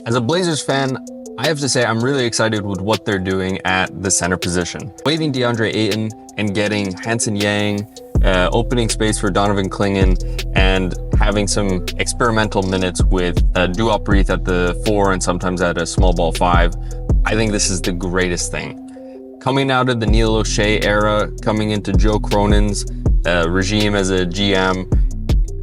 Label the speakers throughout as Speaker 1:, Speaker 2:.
Speaker 1: As a Blazers fan, I have to say I'm really excited with what they're doing at the center position. Waiving DeAndre Ayton and getting Hansen Yang, opening space for Donovan Clingan, and having some experimental minutes with Duop Breath at the 4 and sometimes at a small ball 5. I think this is the greatest thing. Coming out of the Neil O'Shea era, coming into Joe Cronin's regime as a GM,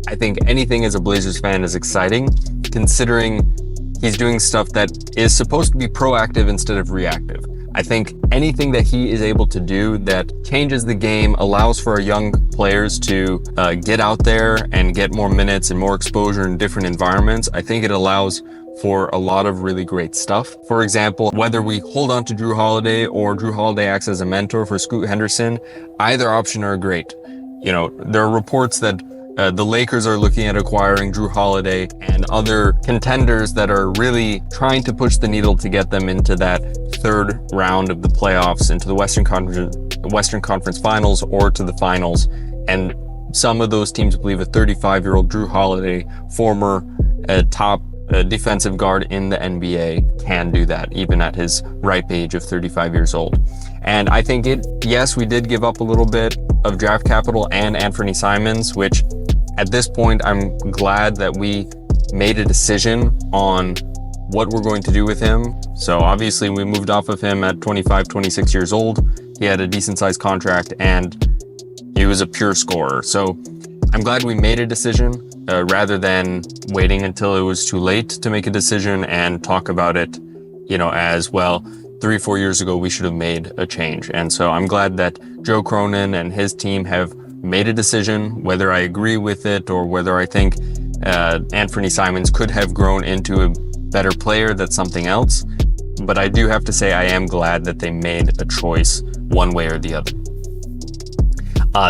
Speaker 1: I think anything as a Blazers fan is exciting, considering he's doing stuff that is supposed to be proactive instead of reactive. I think anything that he is able to do that changes the game, allows for our young players to get out there and get more minutes and more exposure in different environments, I think it allows for a lot of really great stuff. For example, whether we hold on to Drew Holiday or Drew Holiday acts as a mentor for Scoot Henderson, either option are great. You know, there are reports that the Lakers are looking at acquiring Drew Holiday and other contenders that are really trying to push the needle to get them into that third round of the playoffs, into the Western Conference Finals or to the finals. And some of those teams believe a 35-year-old Drew Holiday, former top defensive guard in the NBA, can do that even at his ripe age of 35 years old. And I think yes, we did give up a little bit of draft capital and Anthony Simons, which at this point, I'm glad that we made a decision on what we're going to do with him. So obviously we moved off of him at 25, 26 years old. He had a decent sized contract and he was a pure scorer. So I'm glad we made a decision rather than waiting until it was too late to make a decision and talk about it, as well. 3-4 years ago, we should have made a change. And so I'm glad that Joe Cronin and his team have made a decision, whether I agree with it or whether I think Anthony Simons could have grown into a better player. That's something else. But I do have to say I am glad that they made a choice one way or the other.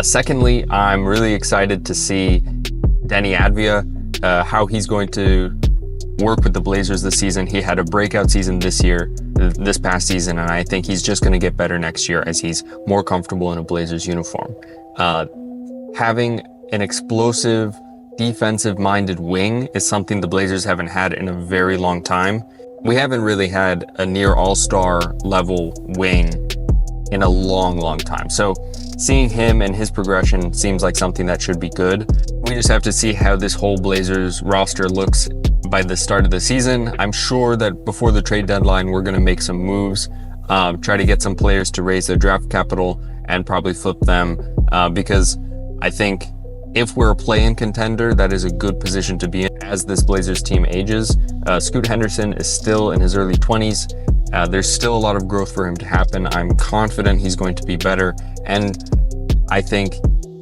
Speaker 1: Secondly, I'm really excited to see Denny Advia, how he's going to work with the Blazers this season. He had a breakout season this past season, and I think he's just going to get better next year as he's more comfortable in a Blazers uniform. Having an explosive, defensive-minded wing is something the Blazers haven't had in a very long time. We haven't really had a near all-star level wing in a long, long time. So seeing him and his progression seems like something that should be good. We just have to see how this whole Blazers roster looks by the start of the season. I'm sure that before the trade deadline, we're going to make some moves, try to get some players to raise their draft capital and probably flip them, because I think if we're a play-in contender, that is a good position to be in as this Blazers team ages. Scoot Henderson is still in his early 20s. There's still a lot of growth for him to happen. I'm confident he's going to be better. And I think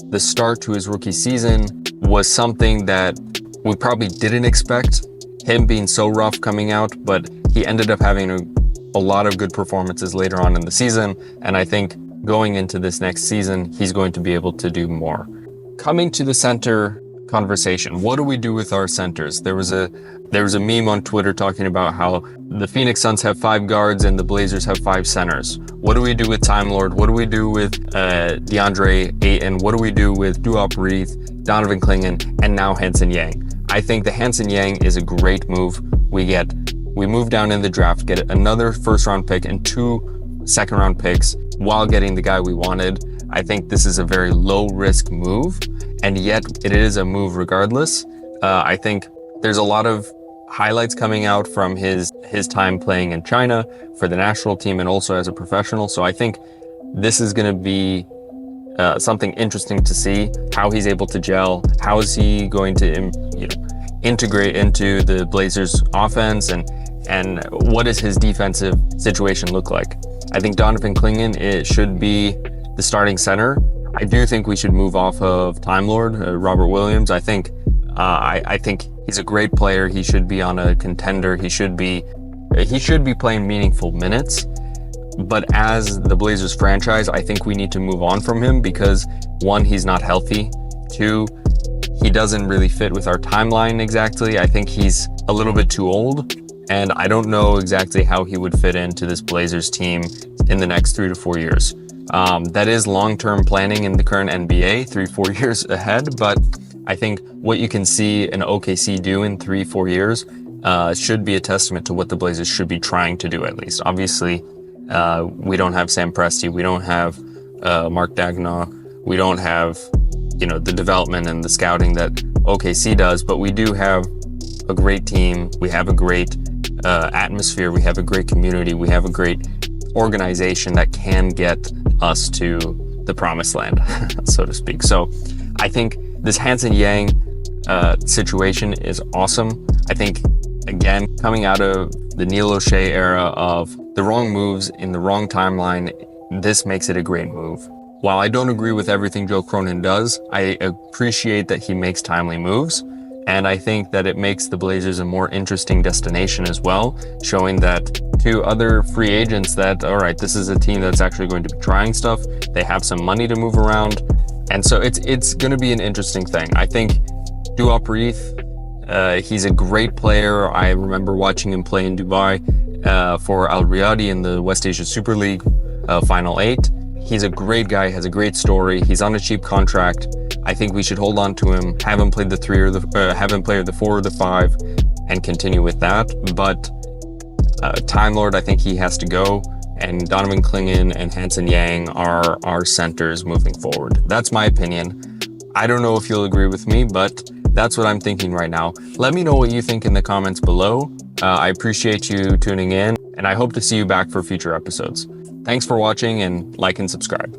Speaker 1: the start to his rookie season was something that we probably didn't expect, him being so rough coming out, but he ended up having a lot of good performances later on in the season. And I think going into this next season, he's going to be able to do more. Coming to the center conversation, what do we do with our centers? There was a meme on Twitter talking about how the Phoenix Suns have 5 guards and the Blazers have 5 centers. What do we do with Time Lord? What do we do with DeAndre Ayton? What do we do with Duop Breath, Donovan Clingan, and now Hansen Yang? I think the Hansen Yang is a great move. We move down in the draft, get another first-round pick and 2 second-round picks while getting the guy we wanted. I think this is a very low-risk move, and yet it is a move regardless. I think there's a lot of highlights coming out from his time playing in China for the national team and also as a professional. So I think this is going to be something interesting to see, how he's able to gel, how is he going to integrate into the Blazers offense, and what does his defensive situation look like. I think Donovan Clingan, it should be the starting center. I do think we should move off of Time Lord, Robert Williams. I think he's a great player. He should be on a contender. He should be playing meaningful minutes. But as the Blazers franchise, I think we need to move on from him because 1, he's not healthy. 2, he doesn't really fit with our timeline exactly. I think he's a little bit too old, and I don't know exactly how he would fit into this Blazers team in the next 3 to 4 years. That is long-term planning in the current NBA, 3-4 years ahead, but I think what you can see an OKC do in 3-4 years should be a testament to what the Blazers should be trying to do, at least. Obviously, we don't have Sam Presti, we don't have Mark Daigneault, we don't have, the development and the scouting that OKC does, but we do have a great team, we have a great atmosphere, we have a great community, we have a great organization that can get us to the promised land, so to speak. So I think this Hansen Yang situation is awesome. I think, again, coming out of the Neil O'Shea era of the wrong moves in the wrong timeline, this makes it a great move. While I don't agree with everything Joe Cronin does, I appreciate that he makes timely moves. And I think that it makes the Blazers a more interesting destination as well, showing that to other free agents that, all right, this is a team that's actually going to be trying stuff. They have some money to move around. And so it's going to be an interesting thing. I think Duop Reith, he's a great player. I remember watching him play in Dubai for Al Riyadi in the West Asia Super League Final 8. He's a great guy, has a great story. He's on a cheap contract. I think we should hold on to him, have him play the 3 or have him play the 4 or the 5, and continue with that. But Time Lord, I think he has to go, and Donovan Clingan and Hansen Yang are our centers moving forward. That's my opinion. I don't know if you'll agree with me, but that's what I'm thinking right now. Let me know what you think in the comments below. I appreciate you tuning in, and I hope to see you back for future episodes. Thanks for watching, and like and subscribe.